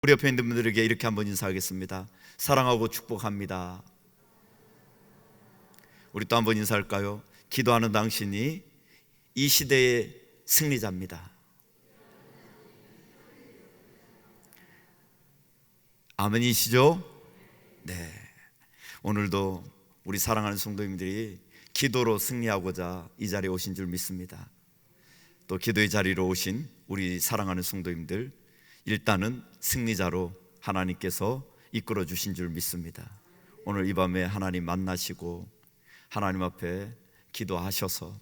우리 옆에 있는 분들에게 이렇게 한번 인사하겠습니다. 사랑하고 축복합니다. 우리 또 한번 인사할까요? 기도하는 당신이 이 시대의 승리자입니다. 아멘이시죠? 네. 오늘도 우리 사랑하는 성도님들이 기도로 승리하고자 이 자리에 오신 줄 믿습니다. 또 기도의 자리로 오신 우리 사랑하는 성도님들, 일단은 승리자로 하나님께서 이끌어 주신 줄 믿습니다. 오늘 이 밤에 하나님 만나시고 하나님 앞에 기도하셔서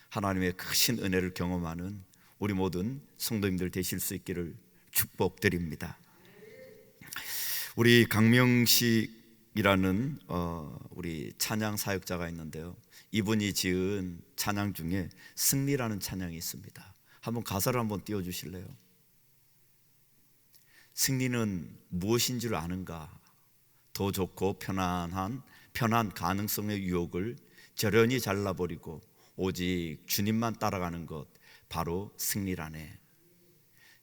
하나님의 크신 은혜를 경험하는 우리 모든 성도님들 되실 수 있기를 축복드립니다. 우리 강명식이라는 우리 찬양 사역자가 있는데요, 이분이 지은 찬양 중에 승리라는 찬양이 있습니다. 한번 가사를 한번 띄워주실래요? 승리는 무엇인 줄 아는가? 더 좋고 편한 가능성의 유혹을 저련히 잘라버리고 오직 주님만 따라가는 것, 바로 승리라네.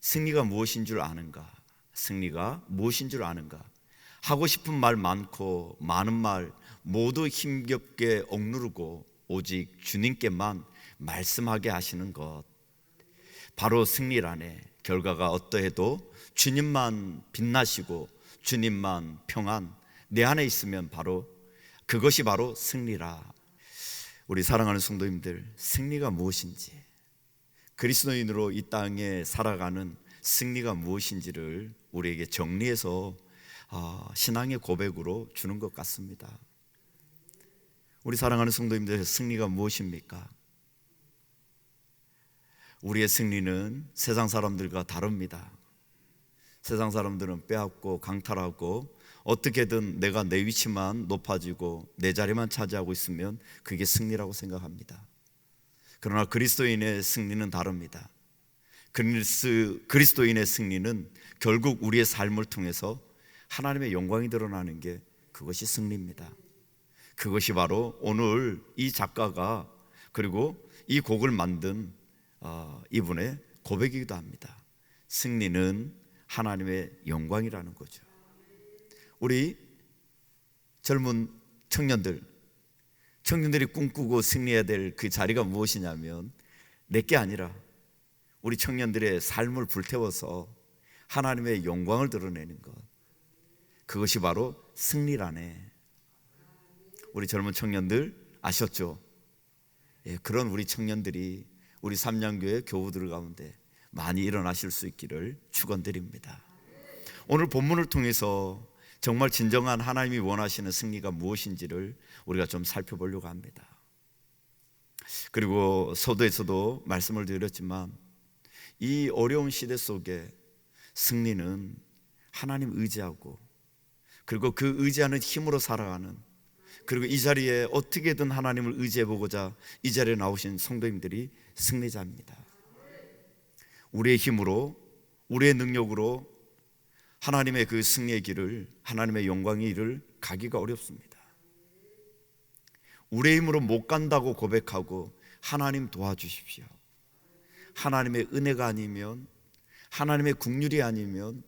승리가 무엇인 줄 아는가? 승리가 무엇인 줄 아는가? 하고 싶은 말 많고 많은 말 모두 힘겹게 억누르고 오직 주님께만 말씀하게 하시는 것, 바로 승리라네. 결과가 어떠해도 주님만 빛나시고 주님만 평안 내 안에 있으면 바로 그것이 바로 승리라. 우리 사랑하는 성도님들, 승리가 무엇인지, 그리스도인으로 이 땅에 살아가는 승리가 무엇인지를 우리에게 정리해서 신앙의 고백으로 주는 것 같습니다. 우리 사랑하는 성도님들, 승리가 무엇입니까? 우리의 승리는 세상 사람들과 다릅니다. 세상 사람들은 빼앗고 강탈하고 어떻게든 내가 내 위치만 높아지고 내 자리만 차지하고 있으면 그게 승리라고 생각합니다. 그러나 그리스도인의 승리는 다릅니다. 그리스도인의 승리는 결국 우리의 삶을 통해서 하나님의 영광이 드러나는 게, 그것이 승리입니다. 그것이 바로 오늘 이 작가가 그리고 이 곡을 만든 이분의 고백이기도 합니다. 승리는 하나님의 영광이라는 거죠. 우리 젊은 청년들이 꿈꾸고 승리해야 될 그 자리가 무엇이냐면, 내게 아니라 우리 청년들의 삶을 불태워서 하나님의 영광을 드러내는 것, 그것이 바로 승리라네. 우리 젊은 청년들 아셨죠? 그런 우리 청년들이 우리 삼양교회 교우들 가운데 많이 일어나실 수 있기를 축원드립니다. 오늘 본문을 통해서 정말 진정한 하나님이 원하시는 승리가 무엇인지를 우리가 좀 살펴보려고 합니다. 그리고 서두에서도 말씀을 드렸지만, 이 어려운 시대 속에 승리는 하나님 의지하고, 그리고 그 의지하는 힘으로 살아가는, 그리고 이 자리에 어떻게든 하나님을 의지해보고자 이 자리에 나오신 성도님들이 승리자입니다. 우리의 힘으로, 우리의 능력으로 하나님의 그 승리의 길을, 하나님의 영광의 길을 가기가 어렵습니다. 우리의 힘으로 못 간다고 고백하고, 하나님 도와주십시오. 하나님의 은혜가 아니면, 하나님의 긍휼이 아니면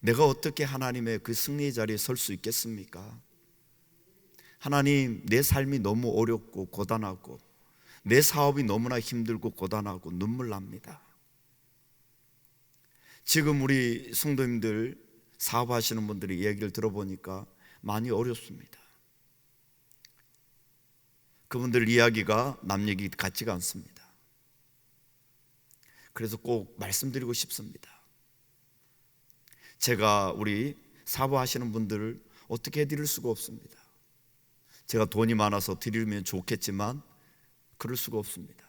내가 어떻게 하나님의 그 승리의 자리에 설 수 있겠습니까? 하나님, 내 삶이 너무 어렵고 고단하고 내 사업이 너무나 힘들고 고단하고 눈물 납니다. 지금 우리 성도님들, 사업하시는 분들의 얘기를 들어보니까 많이 어렵습니다. 그분들 이야기가 남 얘기 같지가 않습니다. 그래서 꼭 말씀드리고 싶습니다. 제가 우리 사업하시는 분들을 어떻게 해드릴 수가 없습니다. 제가 돈이 많아서 드리면 좋겠지만 그럴 수가 없습니다.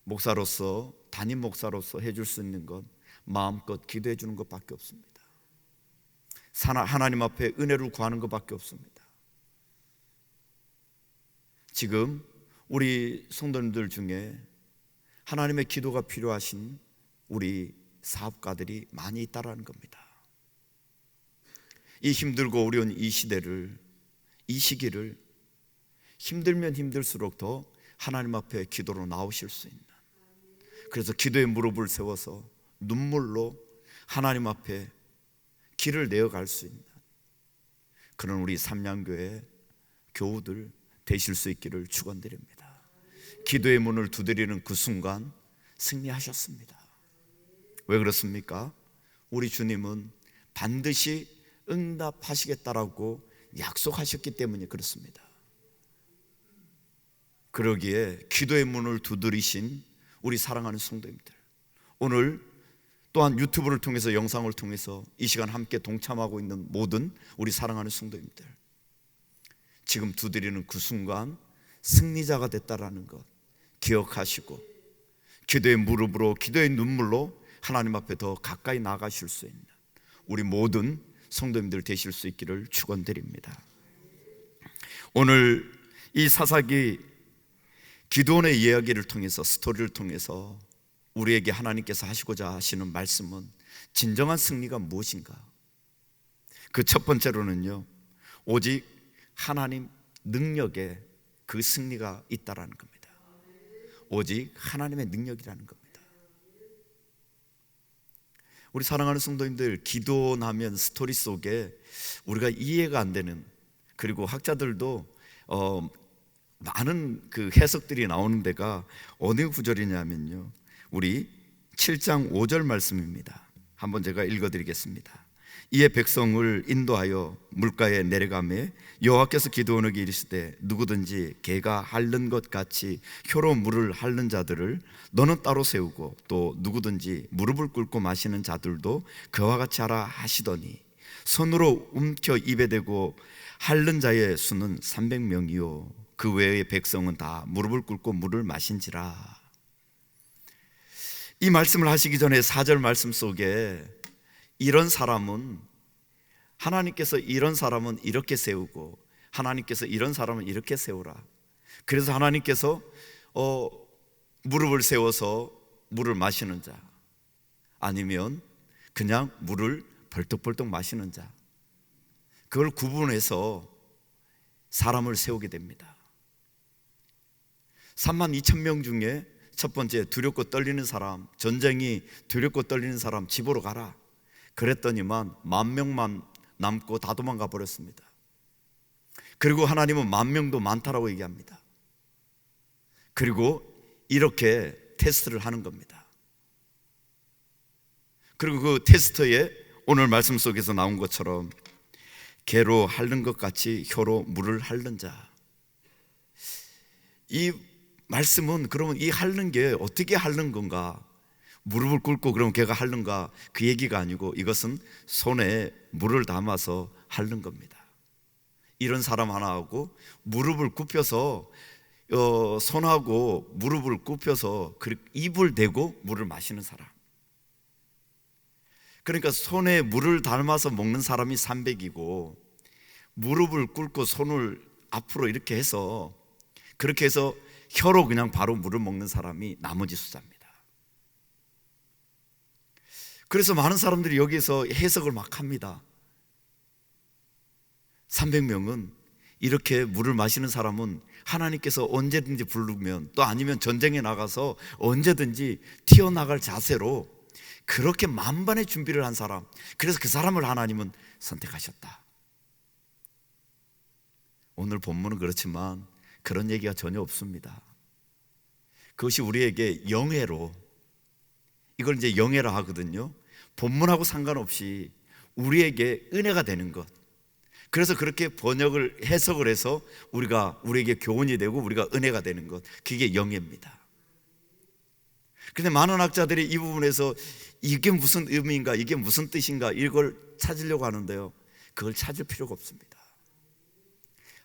목사로서, 담임 목사로서 해줄 수 있는 건 마음껏 기도해 주는 것밖에 없습니다. 하나님 앞에 은혜를 구하는 것밖에 없습니다. 지금 우리 성도님들 중에 하나님의 기도가 필요하신 우리 사업가들이 많이 있다라는 겁니다. 이 힘들고 어려운 이 시대를, 이 시기를 힘들면 힘들수록 더 하나님 앞에 기도로 나오실 수 있는, 그래서 기도의 무릎을 세워서 눈물로 하나님 앞에 길을 내어갈 수 있는 그런 우리 삼양교회 교우들 되실 수 있기를 축원드립니다. 기도의 문을 두드리는 그 순간 승리하셨습니다. 왜 그렇습니까? 우리 주님은 반드시 응답하시겠다라고 약속하셨기 때문에 그렇습니다. 그러기에 기도의 문을 두드리신 우리 사랑하는 성도님들, 오늘 또한 유튜브를 통해서 영상을 통해서 이 시간 함께 동참하고 있는 모든 우리 사랑하는 성도님들, 지금 두드리는 그 순간 승리자가 됐다라는 것 기억하시고 기도의 무릎으로 기도의 눈물로 하나님 앞에 더 가까이 나가실 수 있는 우리 모든 성도님들 되실 수 있기를 축원드립니다. 오늘 이 사사기 기드온의 이야기를 통해서, 스토리를 통해서 우리에게 하나님께서 하시고자 하시는 말씀은 진정한 승리가 무엇인가? 그 첫 번째로는요, 오직 하나님 능력에 그 승리가 있다라는 겁니다. 오직 하나님의 능력이라는 겁니다. 우리 사랑하는 성도님들, 기도하면 스토리 속에 우리가 이해가 안 되는, 그리고 학자들도 많은 그 해석들이 나오는 데가 어느 구절이냐면요, 우리 7장 5절 말씀입니다. 한번 제가 읽어드리겠습니다. 이에 백성을 인도하여 물가에 내려가매 여호와께서 기드온에게 이르시되 누구든지 개가 핥는 것 같이 혀로 물을 핥는 자들을 너는 따로 세우고 또 누구든지 무릎을 꿇고 마시는 자들도 그와 같이 하라 하시더니 손으로 움켜 입에 대고 핥는 자의 수는 300명이요 그 외의 백성은 다 무릎을 꿇고 물을 마신지라. 이 말씀을 하시기 전에 4절 말씀 속에 이런 사람은, 하나님께서 이런 사람은 이렇게 세우고 하나님께서 이런 사람은 이렇게 세우라. 그래서 하나님께서 무릎을 세워서 물을 마시는 자, 아니면 그냥 물을 벌떡벌떡 마시는 자, 그걸 구분해서 사람을 세우게 됩니다. 32,000명 중에 첫 번째, 두렵고 떨리는 사람, 전쟁이 두렵고 떨리는 사람 집으로 가라. 그랬더니만 10,000명만 남고 다 도망가 버렸습니다. 그리고 하나님은 10,000명도 많다라고 얘기합니다. 그리고 이렇게 테스트를 하는 겁니다. 그리고 그 테스트에 오늘 말씀 속에서 나온 것처럼 개로 핥는 것 같이 혀로 물을 핥는 자. 이 말씀은 그러면 이 핥는 게 어떻게 핥는 건가? 무릎을 꿇고 그럼 걔가 핥는가? 그 얘기가 아니고 이것은 손에 물을 담아서 핥는 겁니다. 이런 사람 하나하고 무릎을 굽혀서 손하고 무릎을 굽혀서 입을 대고 물을 마시는 사람. 그러니까 손에 물을 담아서 먹는 사람이 300이고 무릎을 꿇고 손을 앞으로 이렇게 해서 그렇게 해서 혀로 그냥 바로 물을 먹는 사람이 나머지 숫자입니다. 그래서 많은 사람들이 여기서 해석을 막 합니다. 300명은 이렇게 물을 마시는 사람은 하나님께서 언제든지 부르면, 또 아니면 전쟁에 나가서 언제든지 튀어나갈 자세로 그렇게 만반의 준비를 한 사람, 그래서 그 사람을 하나님은 선택하셨다. 오늘 본문은 그렇지만 그런 얘기가 전혀 없습니다. 그것이 우리에게 영예로, 이걸 이제 영예라 하거든요. 본문하고 상관없이 우리에게 은혜가 되는 것. 그래서 그렇게 번역을 해석을 해서 우리에게 교훈이 되고 우리가 은혜가 되는 것, 그게 영예입니다. 그런데 많은 학자들이 이 부분에서 이게 무슨 의미인가, 이게 무슨 뜻인가, 이걸 찾으려고 하는데요, 그걸 찾을 필요가 없습니다.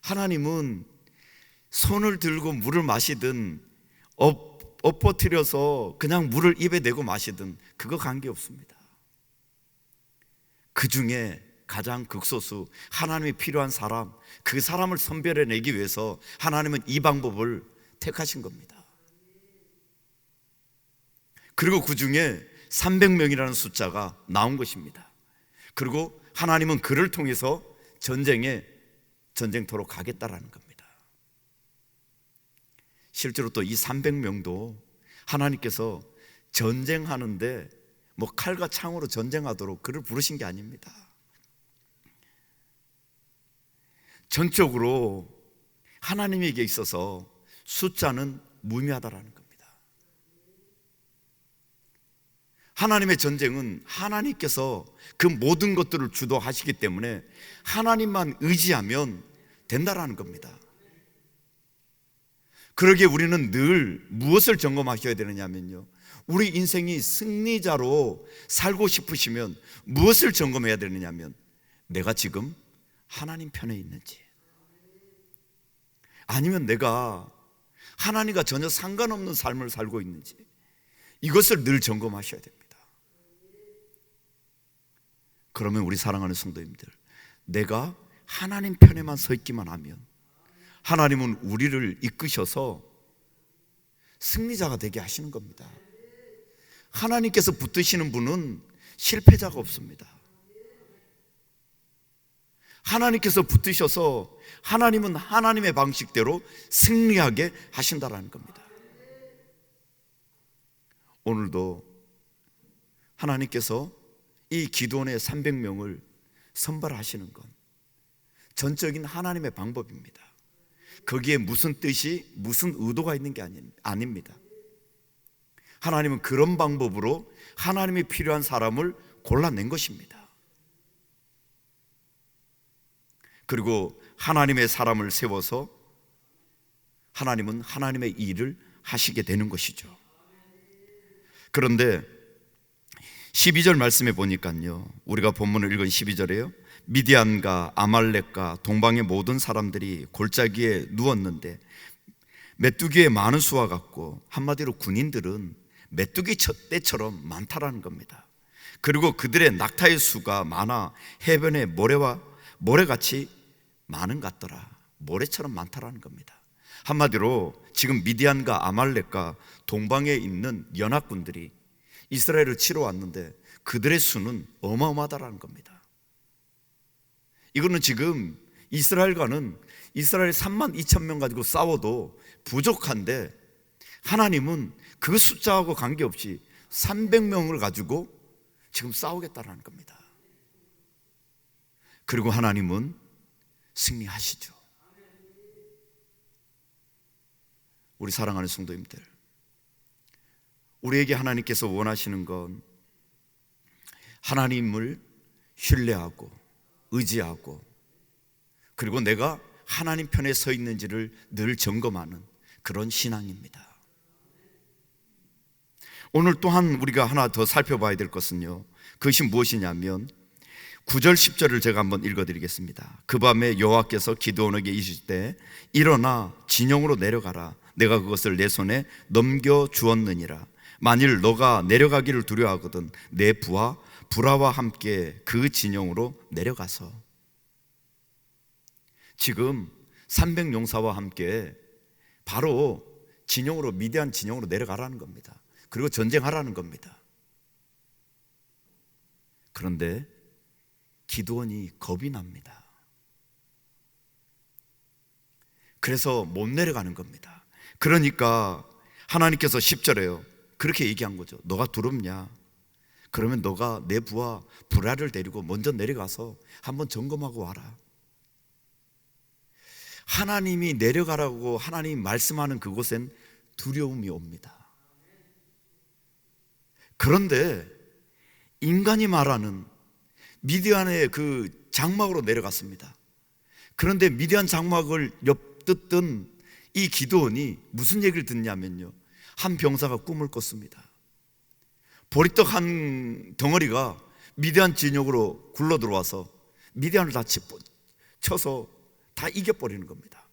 하나님은 손을 들고 물을 마시든 엎어뜨려서 그냥 물을 입에 대고 마시든 그거 관계없습니다. 그 중에 가장 극소수 하나님이 필요한 사람, 그 사람을 선별해내기 위해서 하나님은 이 방법을 택하신 겁니다. 그리고 그 중에 300명이라는 숫자가 나온 것입니다. 그리고 하나님은 그를 통해서 전쟁터로 가겠다라는 겁니다. 실제로 또 이 300명도 하나님께서 전쟁하는데 뭐 칼과 창으로 전쟁하도록 그를 부르신 게 아닙니다. 전적으로 하나님에게 있어서 숫자는 무의미하다라는 겁니다. 하나님의 전쟁은 하나님께서 그 모든 것들을 주도하시기 때문에 하나님만 의지하면 된다라는 겁니다. 그러기에 우리는 늘 무엇을 점검하셔야 되느냐면요, 우리 인생이 승리자로 살고 싶으시면 무엇을 점검해야 되느냐면, 내가 지금 하나님 편에 있는지, 아니면 내가 하나님과 전혀 상관없는 삶을 살고 있는지, 이것을 늘 점검하셔야 됩니다. 그러면 우리 사랑하는 성도님들, 내가 하나님 편에만 서 있기만 하면 하나님은 우리를 이끄셔서 승리자가 되게 하시는 겁니다. 하나님께서 붙드시는 분은 실패자가 없습니다. 하나님께서 붙드셔서 하나님은 하나님의 방식대로 승리하게 하신다라는 겁니다. 오늘도 하나님께서 이 기도원의 300명을 선발하시는 건 전적인 하나님의 방법입니다. 거기에 무슨 뜻이, 무슨 의도가 있는 게 아닙니다. 하나님은 그런 방법으로 하나님이 필요한 사람을 골라낸 것입니다. 그리고 하나님의 사람을 세워서 하나님은 하나님의 일을 하시게 되는 것이죠. 그런데 12절 말씀에 보니까요, 우리가 본문을 읽은 12절에요, 미디안과 아말렉과 동방의 모든 사람들이 골짜기에 누웠는데 메뚜기의 많은 수와 같고, 한마디로 군인들은 메뚜기 떼처럼 많다라는 겁니다. 그리고 그들의 낙타의 수가 많아 해변의 모래같이 많은 것 같더라. 모래처럼 많다라는 겁니다. 한마디로 지금 미디안과 아말렉과 동방에 있는 연합군들이 이스라엘을 치러 왔는데 그들의 수는 어마어마하다라는 겁니다. 이거는 지금 이스라엘 3만 2천 명 가지고 싸워도 부족한데, 하나님은 그 숫자하고 관계없이 300명을 가지고 지금 싸우겠다라는 겁니다. 그리고 하나님은 승리하시죠. 우리 사랑하는 성도님들, 우리에게 하나님께서 원하시는 건 하나님을 신뢰하고 의지하고, 그리고 내가 하나님 편에 서 있는지를 늘 점검하는 그런 신앙입니다. 오늘 또한 우리가 하나 더 살펴봐야 될 것은요, 그것이 무엇이냐면 9절 10절을 제가 한번 읽어드리겠습니다. 그 밤에 여호와께서 기드온에게 이르실 때 일어나 진영으로 내려가라. 내가 그것을 내 손에 넘겨주었느니라. 만일 너가 내려가기를 두려워하거든 내 부하 브라와 함께 그 진영으로 내려가서. 지금 300용사와 함께 바로 진영으로, 미디안 진영으로 내려가라는 겁니다. 그리고 전쟁하라는 겁니다. 그런데 기드온이 겁이 납니다. 그래서 못 내려가는 겁니다. 그러니까 하나님께서 10절에요, 그렇게 얘기한 거죠. 너가 두렵냐? 그러면 너가 내 부하 브라를 데리고 먼저 내려가서 한번 점검하고 와라. 하나님이 내려가라고 하나님이 말씀하는 그곳엔 두려움이 옵니다. 그런데 인간이 말하는 미디안의 그 장막으로 내려갔습니다. 그런데 미디안 장막을 엿듣던 이 기드온이 무슨 얘기를 듣냐면요, 한 병사가 꿈을 꿨습니다. 보리떡 한 덩어리가 미디안 진영으로 굴러 들어와서 미디안을 다 쳐서 다 이겨버리는 겁니다.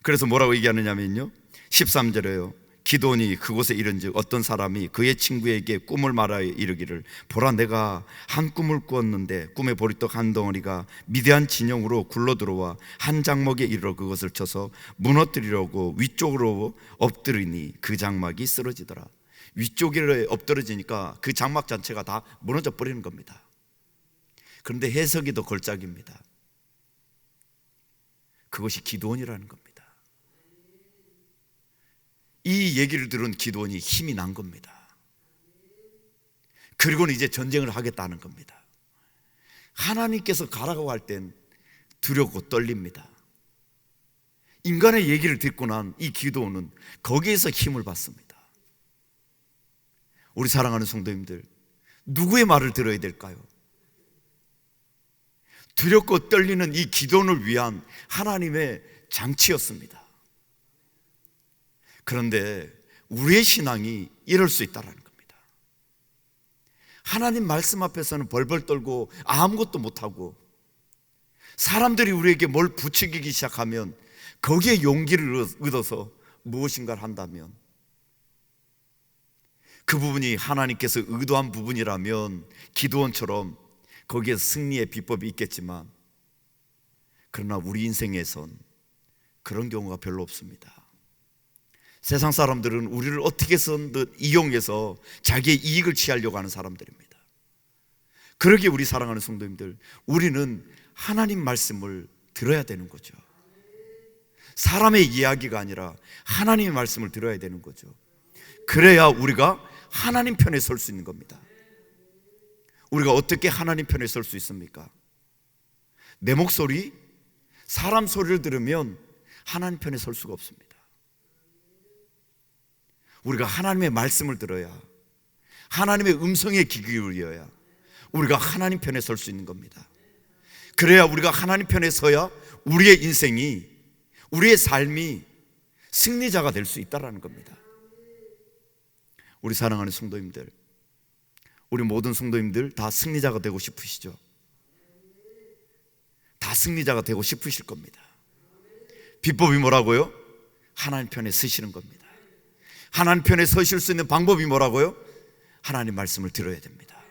그래서 뭐라고 얘기하느냐면요, 13절에요, 기드온이 그곳에 이른즉 어떤 사람이 그의 친구에게 꿈을 말하여 이르기를, 보라, 내가 한 꿈을 꾸었는데 꿈에 보리떡 한 덩어리가 미디안 진영으로 굴러 들어와 한 장막에 이르러 그것을 쳐서 무너뜨리려고 위쪽으로 엎드리니 그 장막이 쓰러지더라. 위쪽에 엎드러지니까 그 장막 자체가 다 무너져 버리는 겁니다. 그런데 해석이 더 걸작입니다. 그것이 기드온이라는 겁니다. 이 얘기를 들은 기드온이 힘이 난 겁니다. 그리고는 이제 전쟁을 하겠다는 겁니다. 하나님께서 가라고 할 땐 두렵고 떨립니다. 인간의 얘기를 듣고 난 이 기도는 거기에서 힘을 받습니다. 우리 사랑하는 성도님들, 누구의 말을 들어야 될까요? 두렵고 떨리는 이 기도를 위한 하나님의 장치였습니다. 그런데 우리의 신앙이 이럴 수 있다는 겁니다. 하나님 말씀 앞에서는 벌벌 떨고 아무것도 못하고, 사람들이 우리에게 뭘 부추기기 시작하면 거기에 용기를 얻어서 무엇인가를 한다면, 그 부분이 하나님께서 의도한 부분이라면 기드온처럼 거기에 승리의 비법이 있겠지만, 그러나 우리 인생에선 그런 경우가 별로 없습니다. 세상 사람들은 우리를 어떻게 해서든 이용해서 자기의 이익을 취하려고 하는 사람들입니다. 그러기에 우리 사랑하는 성도님들, 우리는 하나님 말씀을 들어야 되는 거죠. 사람의 이야기가 아니라 하나님의 말씀을 들어야 되는 거죠. 그래야 우리가 하나님 편에 설 수 있는 겁니다. 우리가 어떻게 하나님 편에 설 수 있습니까? 내 목소리, 사람 소리를 들으면 하나님 편에 설 수가 없습니다. 우리가 하나님의 말씀을 들어야, 하나님의 음성에 귀 기울여야 우리가 하나님 편에 설 수 있는 겁니다. 그래야 우리가 하나님 편에 서야 우리의 인생이, 우리의 삶이 승리자가 될 수 있다는 겁니다. 우리 사랑하는 성도님들, 우리 모든 성도님들 다 승리자가 되고 싶으시죠? 다 승리자가 되고 싶으실 겁니다. 비법이 뭐라고요? 하나님 편에 서시는 겁니다. 하나님 편에 서실 수 있는 방법이 뭐라고요? 하나님 말씀을 들어야 됩니다.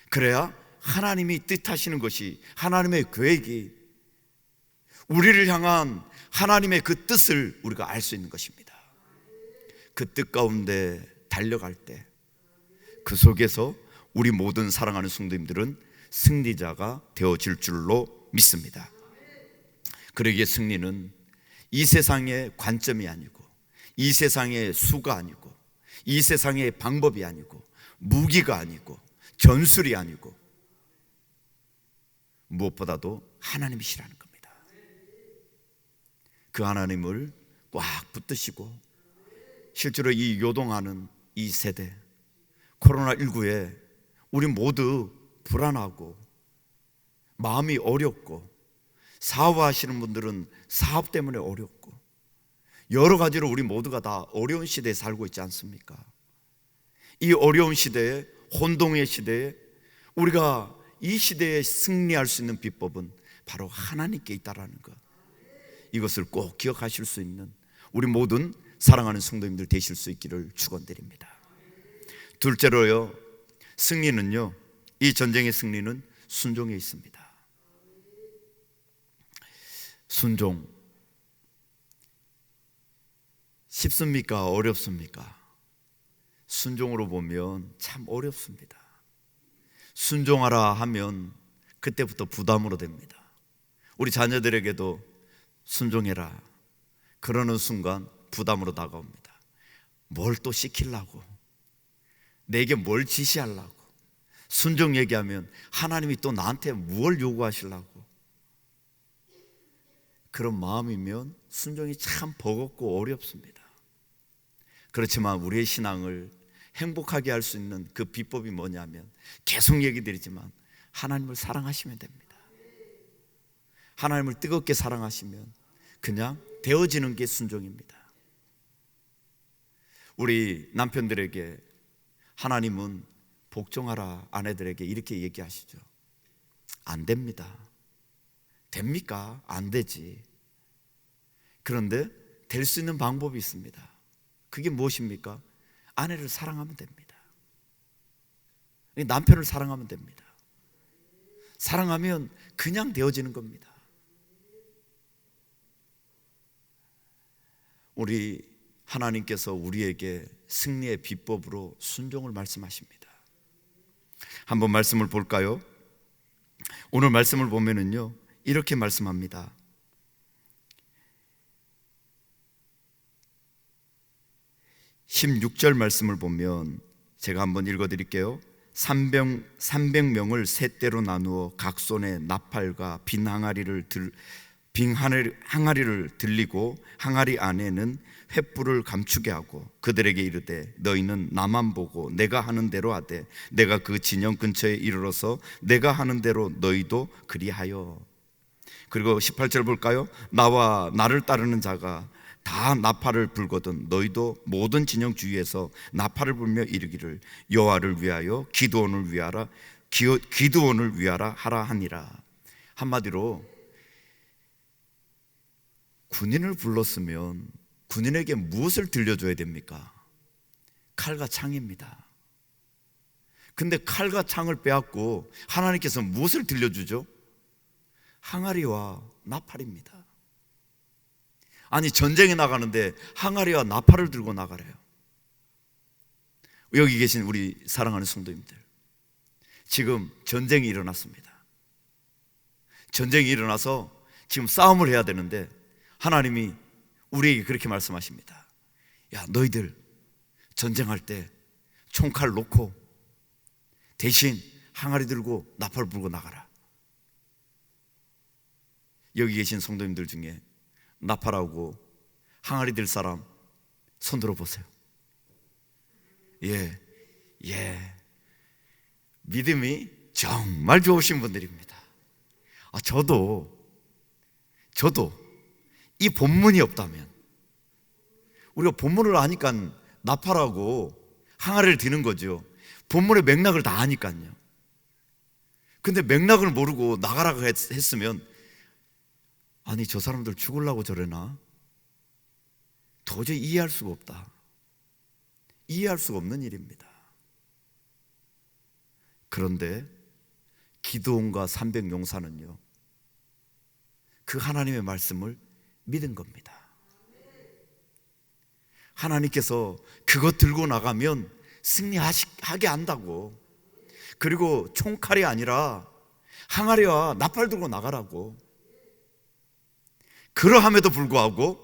그래야 하나님이 뜻하시는 것이, 하나님의 계획이, 우리를 향한 하나님의 그 뜻을 우리가 알 수 있는 것입니다. 그 뜻 가운데 달려갈 때, 그 속에서 우리 모든 사랑하는 성도님들은 승리자가 되어질 줄로 믿습니다. 그러기에 승리는 이 세상의 관점이 아니고, 이 세상의 수가 아니고, 이 세상의 방법이 아니고, 무기가 아니고, 전술이 아니고, 무엇보다도 하나님이시라는 겁니다. 그 하나님을 꽉 붙드시고, 실제로 이 요동하는 이 세대, 코로나19에 우리 모두 불안하고 마음이 어렵고, 사업하시는 분들은 사업 때문에 어렵고, 여러 가지로 우리 모두가 다 어려운 시대에 살고 있지 않습니까? 이 어려운 시대에, 혼동의 시대에 우리가 이 시대에 승리할 수 있는 비법은 바로 하나님께 있다라는 것, 이것을 꼭 기억하실 수 있는 우리 모든 사랑하는 성도님들 되실 수 있기를 축원드립니다. 둘째로요, 승리는요, 이 전쟁의 승리는 순종에 있습니다. 순종, 쉽습니까? 어렵습니까? 순종으로 보면 참 어렵습니다. 순종하라 하면 그때부터 부담으로 됩니다. 우리 자녀들에게도 순종해라 그러는 순간 부담으로 다가옵니다. 뭘 또 시키려고, 내게 뭘 지시하려고, 순종 얘기하면 하나님이 또 나한테 뭘 요구하시려고, 그런 마음이면 순종이 참 버겁고 어렵습니다. 그렇지만 우리의 신앙을 행복하게 할 수 있는 그 비법이 뭐냐면, 계속 얘기 드리지만 하나님을 사랑하시면 됩니다. 하나님을 뜨겁게 사랑하시면 그냥 되어지는 게 순종입니다. 우리 남편들에게 하나님은 복종하라 아내들에게 이렇게 얘기하시죠. 안 됩니다. 됩니까? 안 되지. 그런데 될 수 있는 방법이 있습니다. 그게 무엇입니까? 아내를 사랑하면 됩니다. 남편을 사랑하면 됩니다. 사랑하면 그냥 되어지는 겁니다. 우리 하나님께서 우리에게 승리의 비법으로 순종을 말씀하십니다. 한번 말씀을 볼까요? 오늘 말씀을 보면은요, 이렇게 말씀합니다. 16절 말씀을 보면 제가 한번 읽어드릴게요. 300명을 세 대로 나누어 각 손에 나팔과 빈 항아리를 들리고 항아리 안에는 횃불을 감추게 하고 그들에게 이르되 너희는 나만 보고 내가 하는 대로 하되 내가 그 진영 근처에 이르러서 내가 하는 대로 너희도 그리하여. 그리고 18절 볼까요? 나와 나를 따르는 자가 다 나팔을 불거든 너희도 모든 진영 주위에서 나팔을 불며 이르기를 여호와를 위하여 기드온을 위하라 하라 하니라. 한마디로 군인을 불렀으면 군인에게 무엇을 들려줘야 됩니까? 칼과 창입니다. 근데 칼과 창을 빼앗고 하나님께서 무엇을 들려주죠? 항아리와 나팔입니다. 아니, 전쟁에 나가는데 항아리와 나팔을 들고 나가래요. 여기 계신 우리 사랑하는 성도님들, 지금 전쟁이 일어났습니다. 전쟁이 일어나서 지금 싸움을 해야 되는데 하나님이 우리에게 그렇게 말씀하십니다. 야, 너희들 전쟁할 때 총칼 놓고 대신 항아리 들고 나팔 불고 나가라. 여기 계신 성도님들 중에 나팔하고 항아리 들 사람 손 들어보세요. 예, 믿음이 정말 좋으신 분들입니다. 저도 이 본문이 없다면, 우리가 본문을 아니까 나팔하고 항아리를 드는 거죠. 본문의 맥락을 다 아니까요. 근데 맥락을 모르고 나가라고 했으면, 아니, 저 사람들 죽으려고 저러나? 도저히 이해할 수가 없다. 이해할 수가 없는 일입니다. 그런데 기드온과 300용사는요, 그 하나님의 말씀을 믿은 겁니다. 하나님께서 그것 들고 나가면 승리하게 한다고, 그리고 총칼이 아니라 항아리와 나팔 들고 나가라고. 그러함에도 불구하고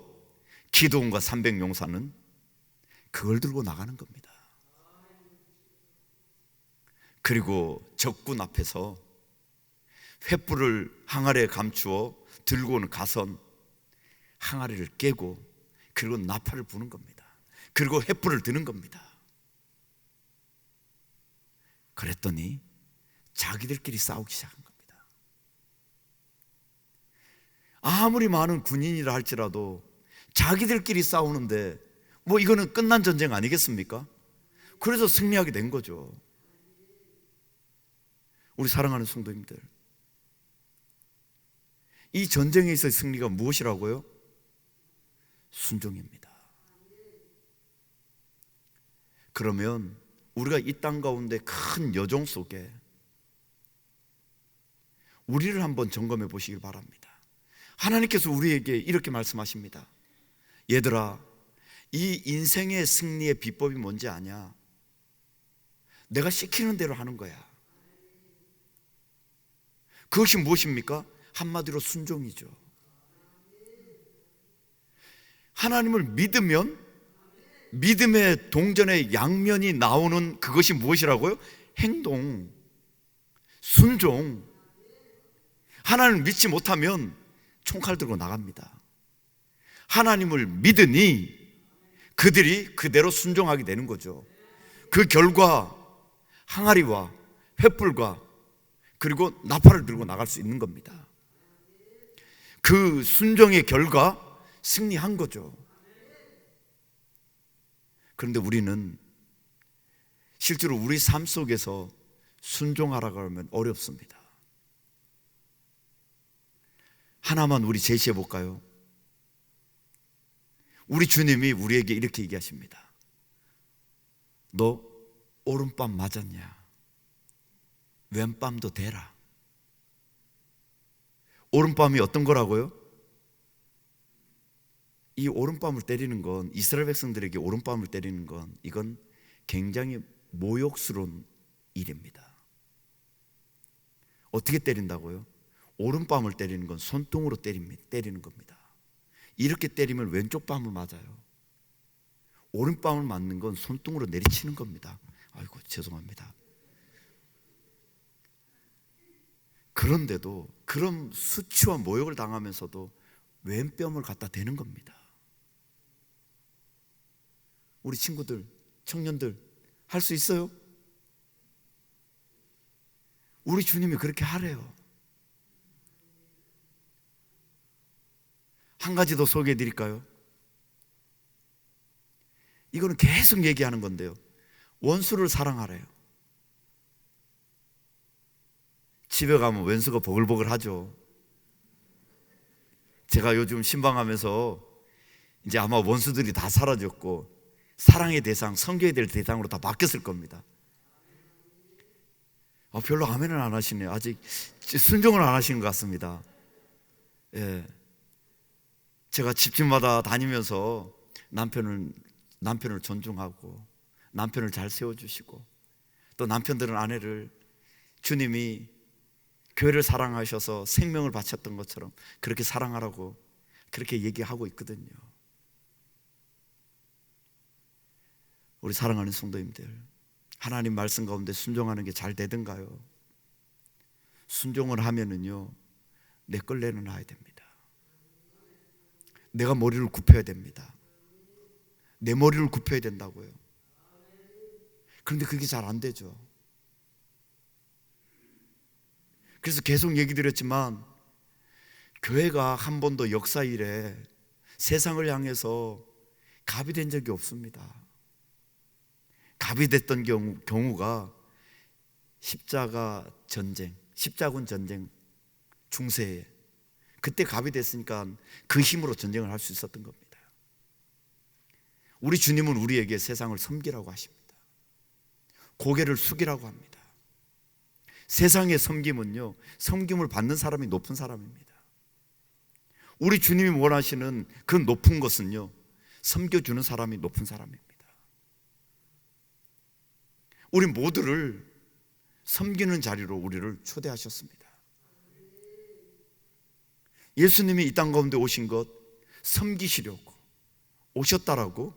기드온과 300용사는 그걸 들고 나가는 겁니다. 그리고 적군 앞에서 횃불을 항아리에 감추어 들고 오는 가선 항아리를 깨고, 그리고 나팔을 부는 겁니다. 그리고 횃불을 드는 겁니다. 그랬더니 자기들끼리 싸우기 시작한 겁니다. 아무리 많은 군인이라 할지라도 자기들끼리 싸우는데 뭐 이거는 끝난 전쟁 아니겠습니까? 그래서 승리하게 된 거죠. 우리 사랑하는 성도님들, 이 전쟁에 있어의 승리가 무엇이라고요? 순종입니다. 그러면 우리가 이 땅 가운데 큰 여정 속에 우리를 한번 점검해 보시길 바랍니다. 하나님께서 우리에게 이렇게 말씀하십니다. 얘들아, 이 인생의 승리의 비법이 뭔지 아냐? 내가 시키는 대로 하는 거야. 그것이 무엇입니까? 한마디로 순종이죠. 하나님을 믿으면 믿음의 동전의 양면이 나오는 그것이 무엇이라고요? 행동, 순종. 하나님을 믿지 못하면 총칼 들고 나갑니다. 하나님을 믿으니 그들이 그대로 순종하게 되는 거죠. 그 결과 항아리와 횃불과 그리고 나팔을 들고 나갈 수 있는 겁니다. 그 순종의 결과 승리한 거죠. 그런데 우리는 실제로 우리 삶 속에서 순종하라고 하면 어렵습니다. 하나만 우리 제시해 볼까요? 우리 주님이 우리에게 이렇게 얘기하십니다. 너 오른밤 맞았냐? 왼밤도 대라. 오른밤이 어떤 거라고요? 이 오른밤을 때리는 건, 이스라엘 백성들에게 오른밤을 때리는 건 이건 굉장히 모욕스러운 일입니다. 어떻게 때린다고요? 오른밤을 때리는 건 손등으로 때리는 겁니다. 이렇게 때리면 왼쪽 밤을 맞아요. 오른밤을 맞는 건 손등으로 내리치는 겁니다. 아이고 죄송합니다. 그런데도 그런 수치와 모욕을 당하면서도 왼뺨을 갖다 대는 겁니다. 우리 친구들, 청년들 할 수 있어요? 우리 주님이 그렇게 하래요. 한 가지 더 소개해 드릴까요? 이거는 계속 얘기하는 건데요, 원수를 사랑하래요. 집에 가면 원수가 보글보글 하죠. 제가 요즘 신방하면서 이제 아마 원수들이 다 사라졌고 사랑의 대상, 섬겨야 될 대상으로 다 바뀌었을 겁니다. 별로 아멘을 안 하시네요. 아직 순종을 안 하시는 것 같습니다. 예. 제가 집집마다 다니면서 남편을 존중하고 남편을 잘 세워주시고 또 남편들은 아내를 주님이 교회를 사랑하셔서 생명을 바쳤던 것처럼 그렇게 사랑하라고 그렇게 얘기하고 있거든요. 우리 사랑하는 성도님들, 하나님 말씀 가운데 순종하는 게 잘 되던가요? 순종을 하면은요, 내 걸 내려놔야 됩니다. 내가 머리를 굽혀야 됩니다. 내 머리를 굽혀야 된다고요. 그런데 그게 잘 안 되죠. 그래서 계속 얘기 드렸지만 교회가 한 번도 역사 이래 세상을 향해서 갑이 된 적이 없습니다. 갑이 됐던 경우가 십자군 전쟁 중세에 그때 갑이 됐으니까 그 힘으로 전쟁을 할 수 있었던 겁니다. 우리 주님은 우리에게 세상을 섬기라고 하십니다. 고개를 숙이라고 합니다. 세상의 섬김은요, 섬김을 받는 사람이 높은 사람입니다. 우리 주님이 원하시는 그 높은 것은요, 섬겨주는 사람이 높은 사람입니다. 우리 모두를 섬기는 자리로 우리를 초대하셨습니다. 예수님이 이 땅 가운데 오신 것 섬기시려고 오셨다라고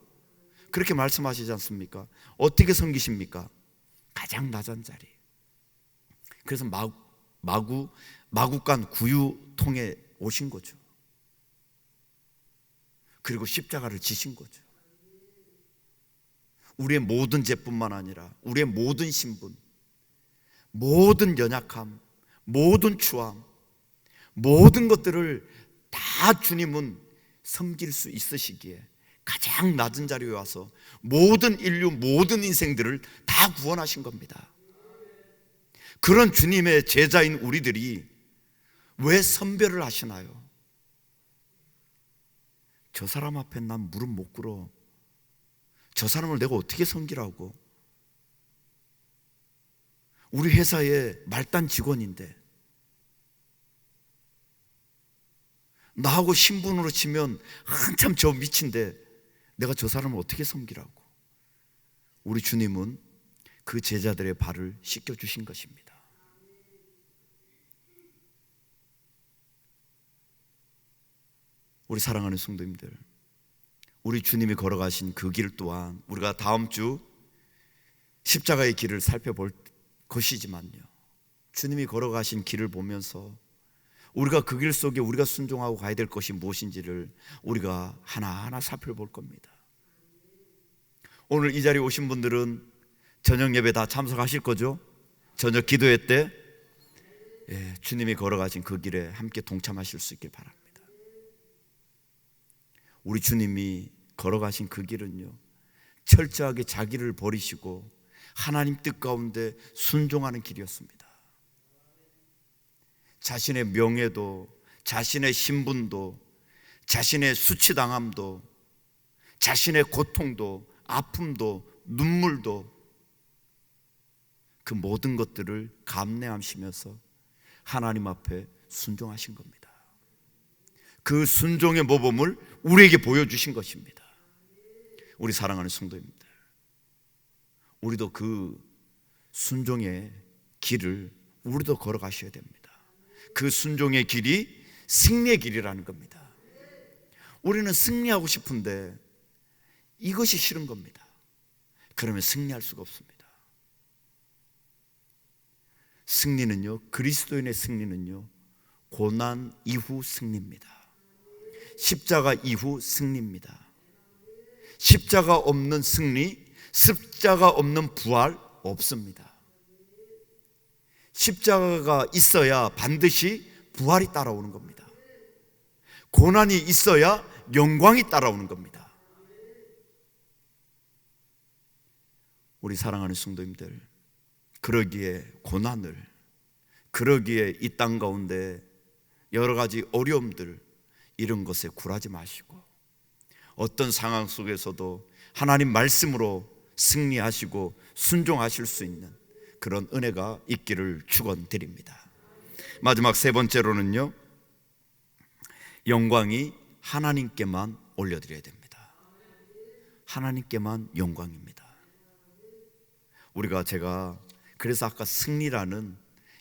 그렇게 말씀하시지 않습니까? 어떻게 섬기십니까? 가장 낮은 자리. 그래서 마구간 구유통에 오신 거죠. 그리고 십자가를 지신 거죠. 우리의 모든 죄뿐만 아니라 우리의 모든 신분, 모든 연약함, 모든 추함, 모든 것들을 다 주님은 섬길 수 있으시기에 가장 낮은 자리에 와서 모든 인류, 모든 인생들을 다 구원하신 겁니다. 그런 주님의 제자인 우리들이 왜 선별을 하시나요? 저 사람 앞에 난 무릎 못 꿇어. 저 사람을 내가 어떻게 섬기라고? 우리 회사의 말단 직원인데 나하고 신분으로 치면 한참 저 밑인데 내가 저 사람을 어떻게 섬기라고? 우리 주님은 그 제자들의 발을 씻겨주신 것입니다. 우리 사랑하는 성도님들, 우리 주님이 걸어가신 그 길 또한 우리가 다음 주 십자가의 길을 살펴볼 것이지만요, 주님이 걸어가신 길을 보면서 우리가 그 길 속에 우리가 순종하고 가야 될 것이 무엇인지를 우리가 하나하나 살펴볼 겁니다. 오늘 이 자리에 오신 분들은 저녁 예배 다 참석하실 거죠? 저녁 기도회 때 주님이 걸어가신 그 길에 함께 동참하실 수 있길 바랍니다. 우리 주님이 걸어가신 그 길은요, 철저하게 자기를 버리시고 하나님 뜻 가운데 순종하는 길이었습니다. 자신의 명예도, 자신의 신분도, 자신의 수치당함도, 자신의 고통도, 아픔도, 눈물도, 그 모든 것들을 감내하시면서 하나님 앞에 순종하신 겁니다. 그 순종의 모범을 우리에게 보여주신 것입니다. 우리 사랑하는 성도입니다. 우리도 그 순종의 길을 우리도 걸어가셔야 됩니다. 그 순종의 길이 승리의 길이라는 겁니다. 우리는 승리하고 싶은데 이것이 싫은 겁니다. 그러면 승리할 수가 없습니다. 승리는요, 그리스도인의 승리는요, 고난 이후 승리입니다. 십자가 이후 승리입니다. 십자가 없는 승리, 십자가 없는 부활 없습니다. 십자가가 있어야 반드시 부활이 따라오는 겁니다. 고난이 있어야 영광이 따라오는 겁니다. 우리 사랑하는 성도님들, 그러기에 고난을, 그러기에 이 땅 가운데 여러 가지 어려움들, 이런 것에 굴하지 마시고 어떤 상황 속에서도 하나님 말씀으로 승리하시고 순종하실 수 있는 그런 은혜가 있기를 축원드립니다. 마지막 세 번째로는요, 영광이 하나님께만 올려드려야 됩니다. 하나님께만 영광입니다. 제가 그래서 아까 승리라는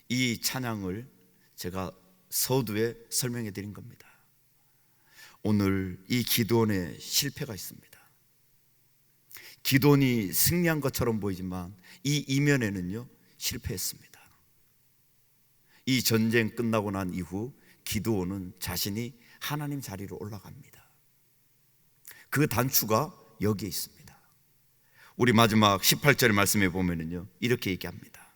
이 찬양을 제가 서두에 설명해 드린 겁니다. 오늘 이 기드온의 실패가 있습니다. 기드온이 승리한 것처럼 보이지만 이 이면에는요, 실패했습니다. 이 전쟁 끝나고 난 이후 기드온은 자신이 하나님 자리로 올라갑니다. 그 단추가 여기에 있습니다. 우리 마지막 18절 말씀에 보면은요, 이렇게 얘기합니다.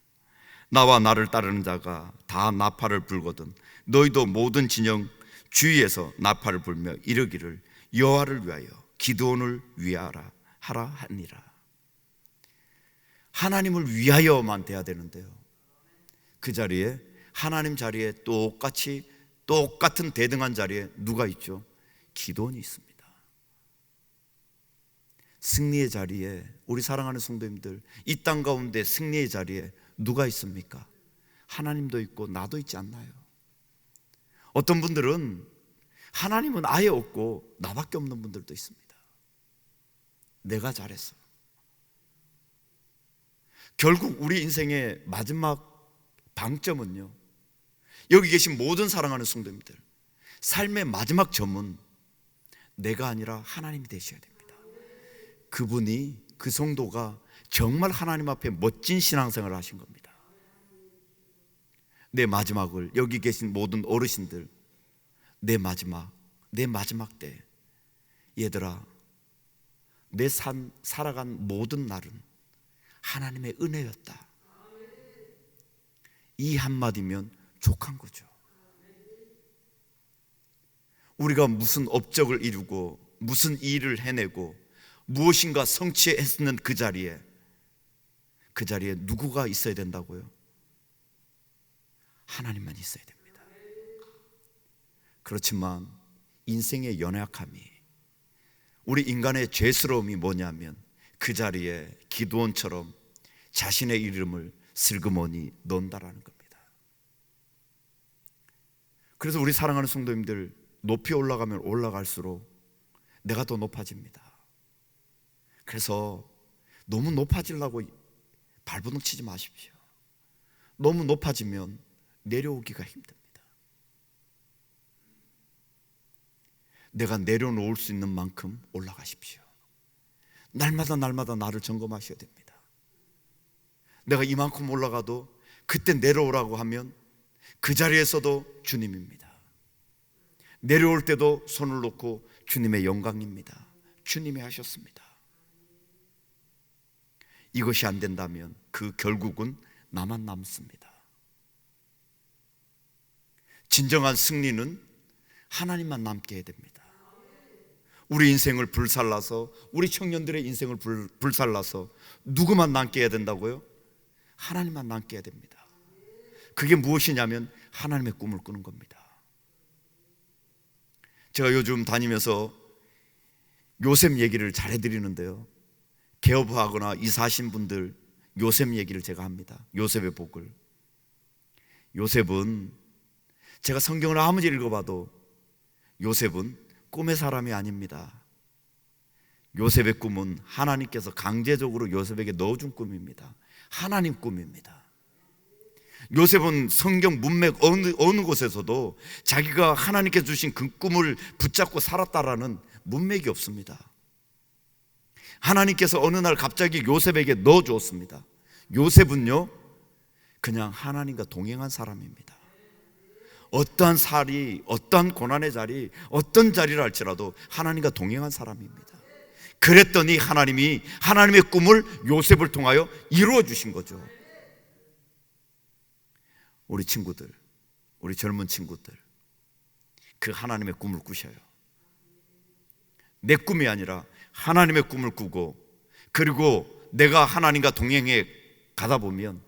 나와 나를 따르는 자가 다 나팔을 불거든 너희도 모든 진영 주위에서 나팔을 불며 이르기를 여호와를 위하여 기드온을 위하라 하라 하니라. 하나님을 위하여만 돼야 되는데요, 그 자리에, 하나님 자리에 똑같은 대등한 자리에 누가 있죠? 기드온이 있습니다. 승리의 자리에, 우리 사랑하는 성도님들, 이 땅 가운데 승리의 자리에 누가 있습니까? 하나님도 있고 나도 있지 않나요? 어떤 분들은 하나님은 아예 없고 나밖에 없는 분들도 있습니다. 내가 잘했어. 결국 우리 인생의 마지막 방점은요, 여기 계신 모든 사랑하는 성도님들, 삶의 마지막 점은 내가 아니라 하나님이 되셔야 됩니다. 그분이, 그 성도가 정말 하나님 앞에 멋진 신앙생활을 하신 겁니다. 내 마지막을, 여기 계신 모든 어르신들, 내 마지막 때, 얘들아, 내 살아간 모든 날은 하나님의 은혜였다, 이 한마디면 족한 거죠. 우리가 무슨 업적을 이루고 무슨 일을 해내고 무엇인가 성취했는 그 자리에 누구가 있어야 된다고요? 하나님만 있어야 됩니다. 그렇지만 인생의 연약함이, 우리 인간의 죄스러움이 뭐냐면 그 자리에 기드온처럼 자신의 이름을 슬그머니 넣는다라는 겁니다. 그래서 우리 사랑하는 성도님들, 높이 올라가면 올라갈수록 내가 더 높아집니다. 그래서 너무 높아지려고 발버둥 치지 마십시오. 너무 높아지면 내려오기가 힘듭니다. 내가 내려놓을 수 있는 만큼 올라가십시오. 날마다 나를 점검하셔야 됩니다. 내가 이만큼 올라가도 그때 내려오라고 하면 그 자리에서도 주님입니다. 내려올 때도 손을 놓고 주님의 영광입니다. 주님이 하셨습니다. 이것이 안 된다면 그 결국은 나만 남습니다. 진정한 승리는 하나님만 남게 해야 됩니다. 우리 인생을 불살라서, 우리 청년들의 인생을 불살라서 누구만 남게 해야 된다고요? 하나님만 남게 해야 됩니다. 그게 무엇이냐면 하나님의 꿈을 꾸는 겁니다. 제가 요즘 다니면서 요셉 얘기를 잘 해드리는데요, 개업하거나 이사하신 분들 요셉 얘기를 제가 합니다. 요셉의 복을. 요셉은, 제가 성경을 아무리 읽어봐도 요셉은 꿈의 사람이 아닙니다. 요셉의 꿈은 하나님께서 강제적으로 요셉에게 넣어준 꿈입니다. 하나님 꿈입니다. 요셉은 성경 문맥 어느 곳에서도 자기가 하나님께서 주신 그 꿈을 붙잡고 살았다라는 문맥이 없습니다. 하나님께서 어느 날 갑자기 요셉에게 넣어주었습니다. 요셉은요, 그냥 하나님과 동행한 사람입니다. 어떠한 살이, 어떠한 고난의 자리, 어떤 자리를 할지라도 하나님과 동행한 사람입니다. 그랬더니 하나님이 하나님의 꿈을 요셉을 통하여 이루어 주신 거죠. 우리 친구들, 우리 젊은 친구들, 그 하나님의 꿈을 꾸셔요. 내 꿈이 아니라 하나님의 꿈을 꾸고, 그리고 내가 하나님과 동행해 가다 보면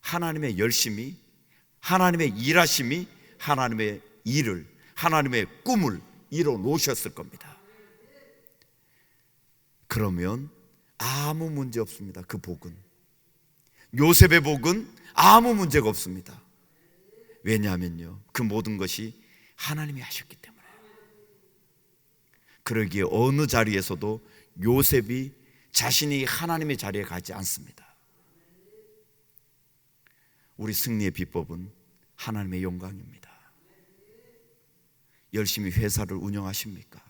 하나님의 열심이, 하나님의 일하심이 하나님의 일을, 하나님의 꿈을 이뤄 놓으셨을 겁니다. 그러면 아무 문제 없습니다. 그 복은, 요셉의 복은 아무 문제가 없습니다. 왜냐하면요, 그 모든 것이 하나님이 하셨기 때문에. 그러기에 어느 자리에서도 요셉이 자신이 하나님의 자리에 가지 않습니다. 우리 승리의 비법은 하나님의 영광입니다. 열심히 회사를 운영하십니까?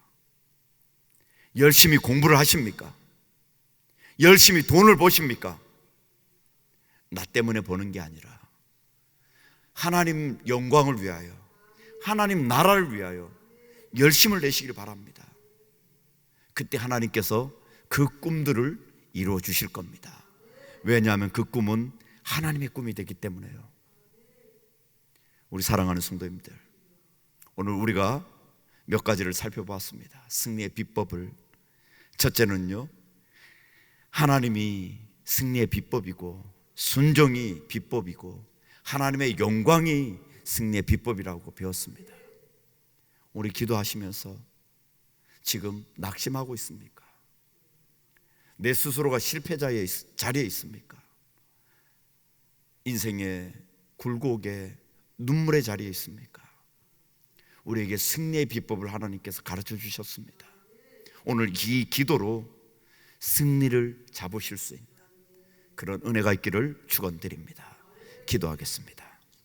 열심히 공부를 하십니까? 열심히 돈을 버십니까? 나 때문에 버는 게 아니라 하나님 영광을 위하여, 하나님 나라를 위하여 열심을 내시길 바랍니다. 그때 하나님께서 그 꿈들을 이루어 주실 겁니다. 왜냐하면 그 꿈은 하나님의 꿈이 되기 때문에요. 우리 사랑하는 성도님들, 오늘 우리가 몇 가지를 살펴보았습니다. 승리의 비법을. 첫째는요, 하나님이 승리의 비법이고 순종이 비법이고 하나님의 영광이 승리의 비법이라고 배웠습니다. 우리 기도하시면서 지금 낙심하고 있습니까? 내 스스로가 실패자의 자리에 있습니까? 인생의 굴곡의 눈물의 자리에 있습니까? 우리에게 승리의 비법을 하나님께서 가르쳐 주셨습니다. 오늘 이 기도로 승리를 잡으실 수 있는 그런 은혜가 있기를 축원드립니다. 기도하겠습니다.